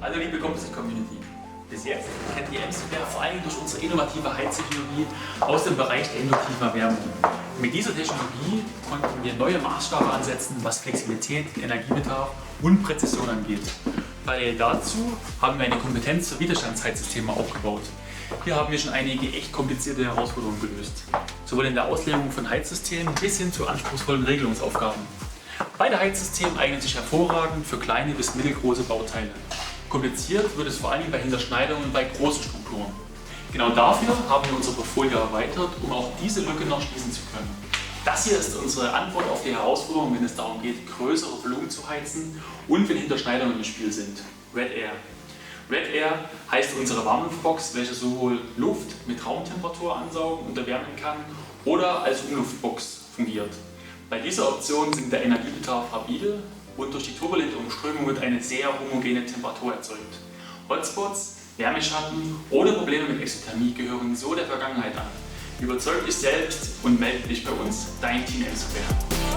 Hallo liebe Composite Community. Bis jetzt kennt ihr Emsware vor allem durch unsere innovative Heiztechnologie aus dem Bereich der induktiven Erwärmung. Mit dieser Technologie konnten wir neue Maßstäbe ansetzen, was Flexibilität, Energiebedarf und Präzision angeht. Parallel dazu haben wir eine Kompetenz für Widerstandsheizsysteme aufgebaut. Hier haben wir schon einige echt komplizierte Herausforderungen gelöst. Sowohl in der Auslegung von Heizsystemen bis hin zu anspruchsvollen Regelungsaufgaben. Beide Heizsysteme eignen sich hervorragend für kleine bis mittelgroße Bauteile. Kompliziert wird es vor allem bei Hinterschneidungen bei großen Strukturen. Genau dafür haben wir unser Portfolio erweitert, um auch diese Lücke noch schließen zu können. Das hier ist unsere Antwort auf die Herausforderung, wenn es darum geht, größere Volumen zu heizen und wenn Hinterschneidungen im Spiel sind. Red Air. Red Air heißt unsere Warmluftbox, welche sowohl Luft mit Raumtemperatur ansaugen und erwärmen kann oder als Umluftbox fungiert. Bei dieser Option sind der Energiebedarf rapide und durch die turbulente Umströmung wird eine sehr homogene Temperatur erzeugt. Hotspots, Wärmeschatten oder Probleme mit Exothermie gehören so der Vergangenheit an. Überzeug dich selbst und melde dich bei uns, dein Team Emsware.